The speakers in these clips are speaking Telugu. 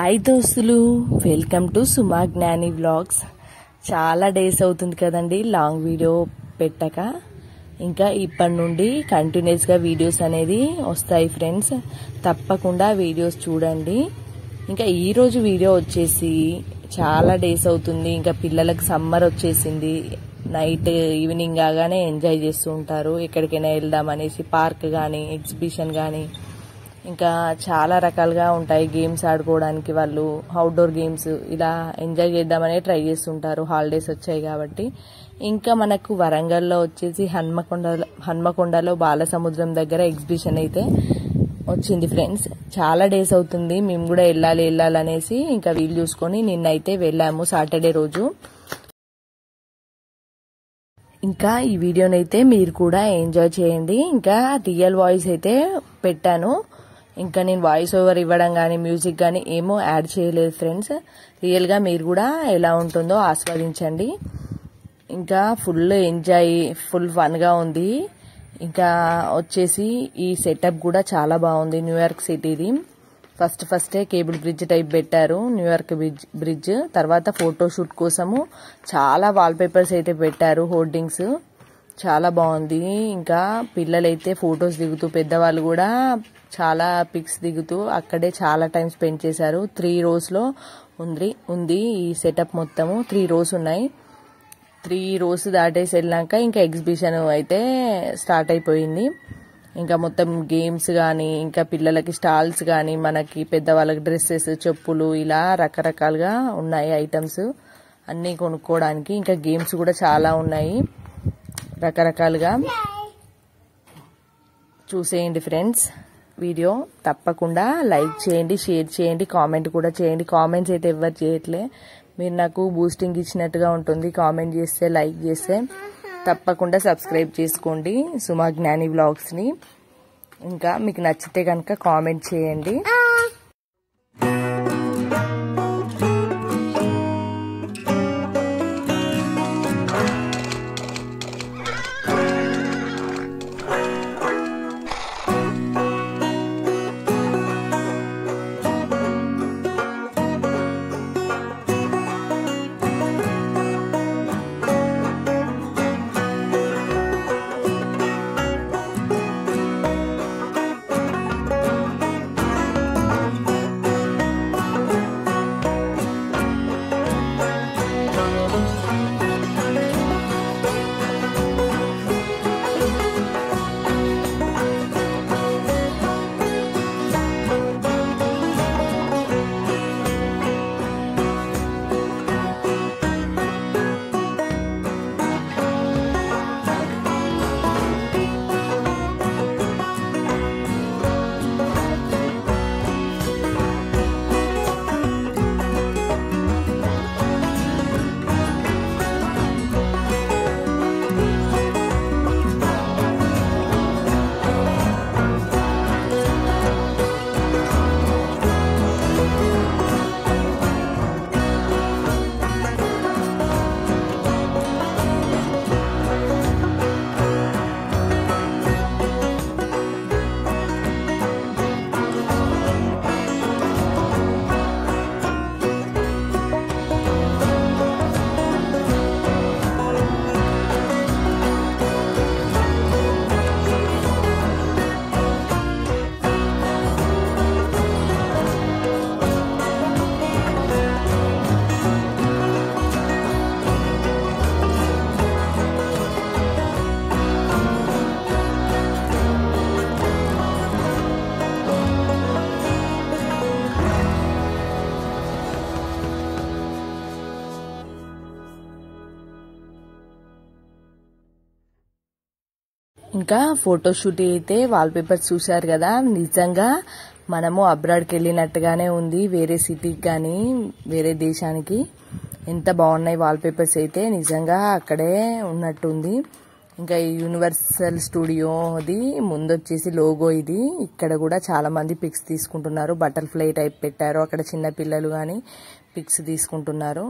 హాయ్ దోస్తులు, వెల్కమ్ టు సుమా జ్ఞాని వ్లాగ్స్. చాలా డేస్ అవుతుంది కదండి లాంగ్ వీడియో పెట్టక. ఇంకా ఇప్పటి నుండి కంటిన్యూస్గా వీడియోస్ అనేది వస్తాయి ఫ్రెండ్స్. తప్పకుండా వీడియోస్ చూడండి. ఇంకా ఈరోజు వీడియో వచ్చేసి చాలా డేస్ అవుతుంది. ఇంకా పిల్లలకు సమ్మర్ వచ్చేసింది. నైట్ ఈవినింగ్ కాగానే ఎంజాయ్ చేస్తూ ఉంటారు. ఎక్కడికైనా వెళ్దామనేసి పార్క్ కానీ ఎగ్జిబిషన్ కానీ ఇంకా చాలా రకాలుగా ఉంటాయి గేమ్స్ ఆడుకోవడానికి. వాళ్ళు అవుట్డోర్ గేమ్స్ ఇలా ఎంజాయ్ చేద్దామని ట్రై చేస్తుంటారు. హాలిడేస్ వచ్చాయి కాబట్టి. ఇంకా మనకు వరంగల్లో వచ్చేసి హన్మకొండలో బాలసముద్రం దగ్గర ఎగ్జిబిషన్ అయితే వచ్చింది ఫ్రెండ్స్. చాలా డేస్ అవుతుంది. మేము కూడా వెళ్ళాలనేసి ఇంకా వీలు చూసుకొని నిన్నైతే వెళ్ళాము, సాటర్డే రోజు. ఇంకా ఈ వీడియోనైతే మీరు కూడా ఎంజాయ్ చేయండి. ఇంకా రియల్ వాయిస్ అయితే పెట్టాను. ఇంకా నేను వాయిస్ ఓవర్ ఇవ్వడం కానీ మ్యూజిక్ కానీ ఏమో యాడ్ చేయలేదు ఫ్రెండ్స్. రియల్గా మీరు కూడా ఎలా ఉంటుందో ఆస్వాదించండి. ఇంకా ఫుల్ ఎంజాయ్, ఫుల్ ఫన్గా ఉంది. ఇంకా వచ్చేసి ఈ సెటప్ కూడా చాలా బాగుంది. న్యూయార్క్ సిటీది ఫస్టే కేబుల్ బ్రిడ్జ్ టైప్ పెట్టారు, న్యూయార్క్ బ్రిడ్జ్. తర్వాత ఫోటోషూట్ కోసము చాలా వాల్ పేపర్స్ అయితే పెట్టారు, హోర్డింగ్స్. చాలా బాగుంది. ఇంకా పిల్లలైతే ఫొటోస్ దిగుతూ, పెద్దవాళ్ళు కూడా చాలా పిక్స్ దిగుతూ అక్కడే చాలా టైం స్పెండ్ చేశారు. 3 rows లో ఉంది ఈ సెటప్. మొత్తము 3 rows ఉన్నాయి. 3 rows దాటేసి వెళ్ళాక ఇంకా ఎగ్జిబిషన్ అయితే స్టార్ట్ అయిపోయింది. ఇంకా మొత్తం గేమ్స్ కానీ, ఇంకా పిల్లలకి స్టాల్స్ కానీ, మనకి పెద్దవాళ్ళకి డ్రెస్సెస్, చెప్పులు, ఇలా రకరకాలుగా ఉన్నాయి ఐటమ్స్ అన్నీ కొనుక్కోవడానికి. ఇంకా గేమ్స్ కూడా చాలా ఉన్నాయి రకరకాలుగా. చూసేయండి ఫ్రెండ్స్. వీడియో తప్పకుండా లైక్ చేయండి, షేర్ చేయండి, కామెంట్ కూడా చేయండి. కామెంట్స్ అయితే ఎవరు చేయట్లే. మీరు నాకు బూస్టింగ్ ఇచ్చినట్టుగా ఉంటుంది. కామెంట్ చేస్తే, లైక్ చేస్తే. తప్పకుండా సబ్స్క్రైబ్ చేసుకోండి సుమా జ్ఞాని వ్లాగ్స్ని. ఇంకా మీకు నచ్చితే కనుక కామెంట్ చేయండి. ఇంకా ఫోటోషూట్ అయితే వాల్ పేపర్స్ చూశారు కదా. నిజంగా మనము అబ్రాడ్కి వెళ్ళినట్టుగానే ఉంది. వేరే సిటీకి కానీ వేరే దేశానికి ఎంత బాగున్నాయి వాల్ పేపర్స్ అయితే. నిజంగా అక్కడే ఉన్నట్టుంది. ఇంకా యూనివర్సల్ స్టూడియోది ముందు వచ్చేసి లోగో ఇది. ఇక్కడ కూడా చాలా మంది పిక్స్ తీసుకుంటున్నారు. బటర్ఫ్లై టైప్ పెట్టారు. అక్కడ చిన్న పిల్లలు కానీ పిక్స్ తీసుకుంటున్నారు.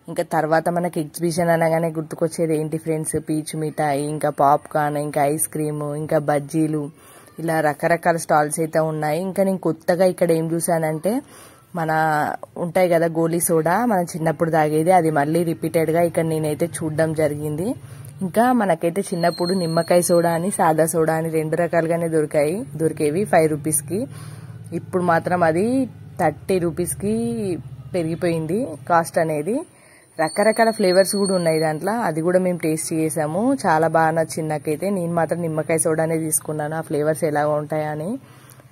ఇంకా తర్వాత మనకి ఎగ్జిబిషన్ అనగానే గుర్తుకొచ్చేది ఏంటి ఫ్రెండ్స్? పీచు మిఠాయి, ఇంకా పాప్కార్న్, ఇంకా ఐస్ క్రీము, ఇంకా బజ్జీలు, ఇలా రకరకాల స్టాల్స్ అయితే ఉన్నాయి. ఇంకా నేను కొత్తగా ఇక్కడ ఏం చూసానంటే మన ఉంటాయి కదా గోలీ సోడా, మనం చిన్నప్పుడు తాగేది, అది మళ్ళీ రిపీటెడ్గా ఇక్కడ నేనైతే చూడడం జరిగింది. ఇంకా మనకైతే చిన్నప్పుడు నిమ్మకాయ సోడా అని సాదా సోడా అని 2 రకాలుగానే దొరికేవి 5 రూపీస్కి. ఇప్పుడు మాత్రం అది 30 రూపీస్కి పెరిగిపోయింది కాస్ట్ అనేది. రకరకాల ఫ్లేవర్స్ కూడా ఉన్నాయి దాంట్లో, అది కూడా మేము టేస్ట్ చేసాము. చాలా బాగా నచ్చింది నాకైతే. నేను మాత్రం నిమ్మకాయ సోడానే తీసుకున్నాను, ఆ ఫ్లేవర్స్ ఎలాగ ఉంటాయని.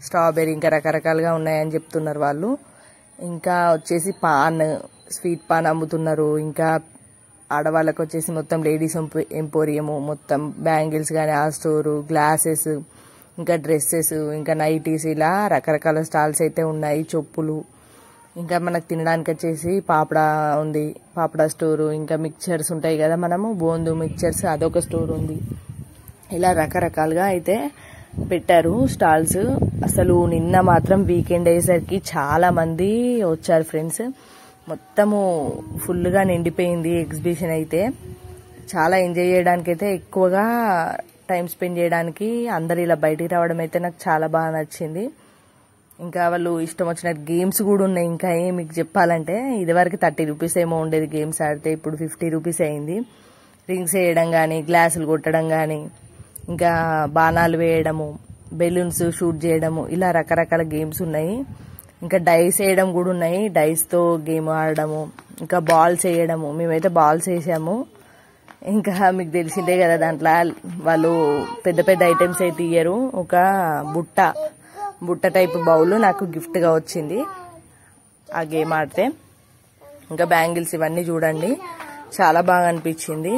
స్ట్రాబెర్రీ ఇంకా రకరకాలుగా ఉన్నాయని చెప్తున్నారు వాళ్ళు. ఇంకా వచ్చేసి పాన్, స్వీట్ పాన్ అమ్ముతున్నారు. ఇంకా ఆడవాళ్ళకి వచ్చేసి మొత్తం లేడీస్ ఎంపోరియము, మొత్తం బ్యాంగిల్స్ కానీ ఆ స్టోరు, గ్లాసెస్, ఇంకా డ్రెస్సెస్, ఇంకా నైటీస్, ఇలా రకరకాల స్టాల్స్ అయితే ఉన్నాయి. చెప్పులు, ఇంకా మనకు తినడానికి వచ్చేసి పాపడా ఉంది, పాపడా స్టోరు. ఇంకా మిక్చర్స్ ఉంటాయి కదా మనము బోందు మిక్చర్స్, అదొక స్టోర్ ఉంది. ఇలా రకరకాలుగా అయితే పెట్టారు స్టాల్స్. అసలు నిన్న మాత్రం వీకెండ్ అయ్యేసరికి చాలా మంది వచ్చారు ఫ్రెండ్స్. మొత్తము ఫుల్గా నిండిపోయింది ఎగ్జిబిషన్ అయితే. చాలా ఎంజాయ్ చేయడానికి అయితే, ఎక్కువగా టైం స్పెండ్ చేయడానికి అందరు ఇలా బయటికి రావడం అయితే నాకు చాలా బాగా నచ్చింది. ఇంకా వాళ్ళు ఇష్టం వచ్చినట్టు గేమ్స్ కూడా ఉన్నాయి. ఇంకా మీకు చెప్పాలంటే ఇదివరకు 30 రూపీస్ ఏమో ఉండేది గేమ్స్ ఆడితే, ఇప్పుడు 50 రూపీస్ అయింది. రింగ్స్ వేయడం కానీ, గ్లాసులు కొట్టడం కానీ, ఇంకా బాణాలు వేయడము, బెలూన్స్ షూట్ చేయడము, ఇలా రకరకాల గేమ్స్ ఉన్నాయి. ఇంకా డైస్ వేయడం కూడా ఉన్నాయి, డైస్తో గేమ్ ఆడడము, ఇంకా బాల్స్ వేయడము. మేమైతే బాల్స్ వేసాము. ఇంకా మీకు తెలిసిందే కదా, దాంట్లో వాళ్ళు పెద్ద పెద్ద ఐటమ్స్ అయితే ఇయ్యరు. ఒక బుట్ట టైప్ బౌల్ నాకు గిఫ్ట్గా వచ్చింది ఆ గేమ్ ఆడితే. ఇంకా బ్యాంగిల్స్ ఇవన్నీ చూడండి, చాలా బాగా అనిపించింది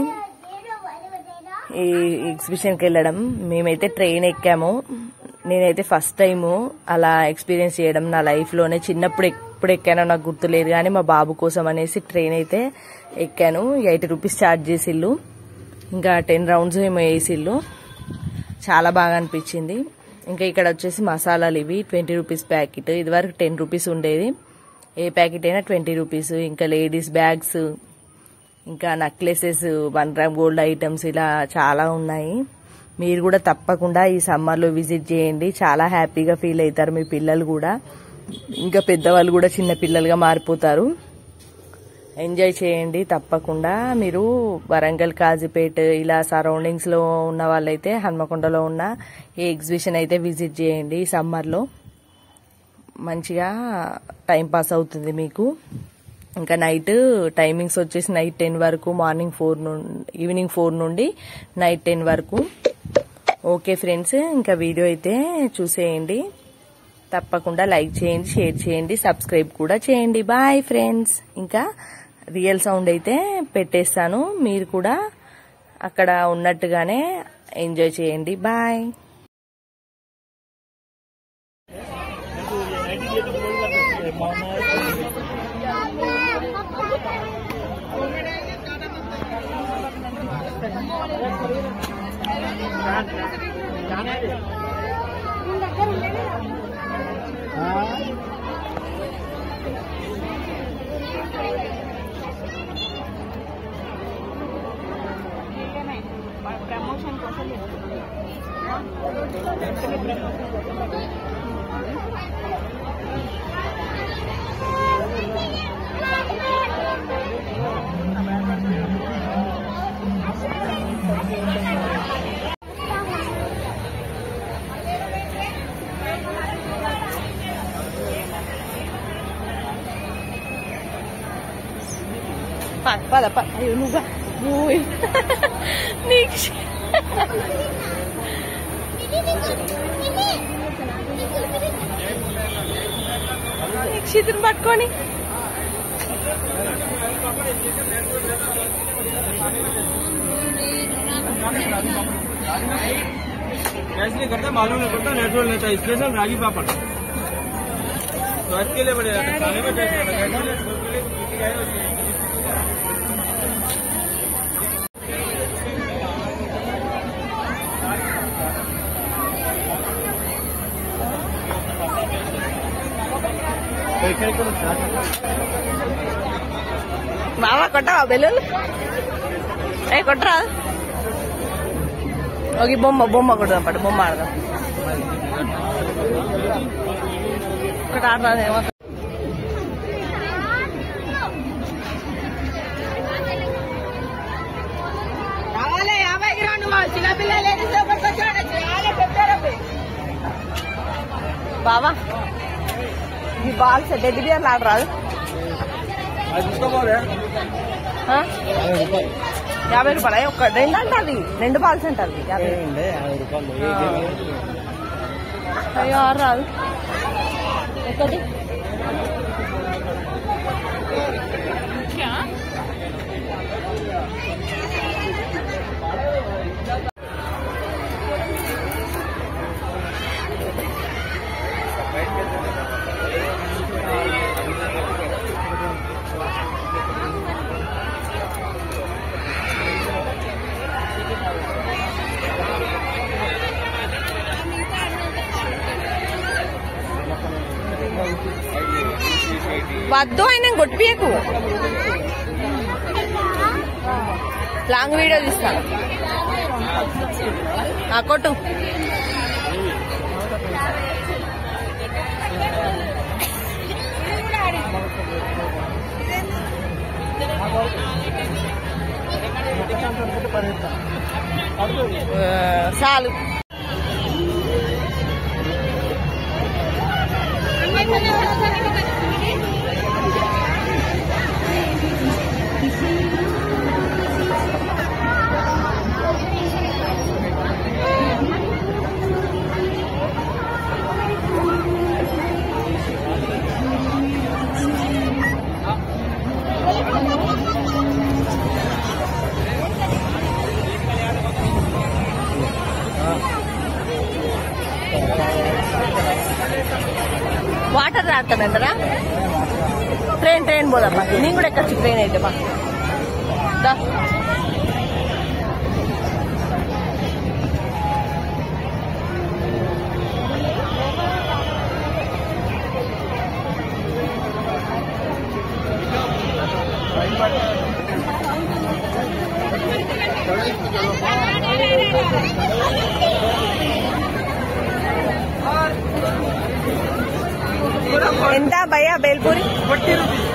ఈ ఎగ్జిబిషన్కి వెళ్ళడం. మేమైతే ట్రైన్ ఎక్కాము. నేనైతే ఫస్ట్ టైము అలా ఎక్స్పీరియన్స్ చేయడం నా లైఫ్లోనే. చిన్నప్పుడు ఎప్పుడు ఎక్కానో నాకు గుర్తులేదు, కానీ మా బాబు కోసం అనేసి ట్రైన్ అయితే ఎక్కాను. 80 రూపీస్ ఛార్జ్ చేసిళ్ళు, ఇంకా 10 రౌండ్స్ ఏమో వేసిళ్ళు. చాలా బాగా అనిపించింది. ఇంకా ఇక్కడ వచ్చేసి మసాలాలు, ఇవి 20 రూపీస్ ప్యాకెట్. ఇదివరకు 10 రూపీస్ ఉండేది, ఏ ప్యాకెట్ అయినా 20 రూపీస్. ఇంకా లేడీస్ బ్యాగ్స్, ఇంకా నెక్లెసెస్, 1 గ్రామ్ గోల్డ్ ఐటమ్స్, ఇలా చాలా ఉన్నాయి. మీరు కూడా తప్పకుండా ఈ సమ్మర్లో విజిట్ చేయండి, చాలా హ్యాపీగా ఫీల్ అవుతారు మీ పిల్లలు కూడా. ఇంకా పెద్దవాళ్ళు కూడా చిన్న పిల్లలుగా మారిపోతారు. ఎంజాయ్ చేయండి తప్పకుండా. మీరు వరంగల్, కాజీపేట ఇలా సరౌండింగ్స్ లో ఉన్న వాళ్ళైతే హన్మకొండలో ఉన్న ఈ ఎగ్జిబిషన్ అయితే విజిట్ చేయండి. సమ్మర్లో మంచిగా టైం పాస్ అవుతుంది మీకు. ఇంకా నైట్ టైమింగ్స్ వచ్చేసి నైట్ 10 వరకు, ఈవినింగ్ 4 నుండి నైట్ 10 వరకు. ఓకే ఫ్రెండ్స్, ఇంకా వీడియో అయితే చూసేయండి. తప్పకుండా లైక్ చేయండి, షేర్ చేయండి, సబ్స్క్రైబ్ కూడా చేయండి. Bye friends. ఇంకా రియల్ సౌండ్ అయితే పెట్టేస్తాను, మీరు కూడా అక్కడ ఉన్నట్టుగానే ఎంజాయ్ చేయండి. బాయ్. ప్రమోషన్ కోసం పద అయ్యో నువ్వు నీకు క్షితిని పట్టుకొని नहीं करता, मालूम नहीं पड़ता, नेचुरल रहता है। स्पेशल रागी पापड़ तो इसके लिए बढ़िया रहता है, खाने में टेस्ट रहता है। మామ కొట్టవా బెలూన్? కొట్టరా? ఒక బొమ్మ కొడదాం, పట్టు బొమ్మ ఆడదాం. ఒకటి ఆడదాం. బావా ఈ బాల్స్ డెడ్ బియర్లు ఆడరాదు 50 రూపాయలు ఒక 2 అంటారు 2 బాల్స్ అంటారు 50 రూపాయలు అయ్యో ఆడరాదు ఒకటి వద్దు ఆయన కొట్టియకు లాంగ్ వీడియో తీస్తాను కొట్టు చాలు వాటర్ రాస్తానంటారా ట్రైన్ పోదమ్మా నేను కూడా ఎక్కచ్చు ట్రైన్ అయితే మా ఎంత భయ్యా బేల్పూరి 40 రూపీస్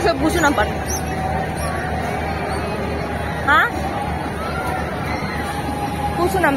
से पूछना पड़ हाँ पूछना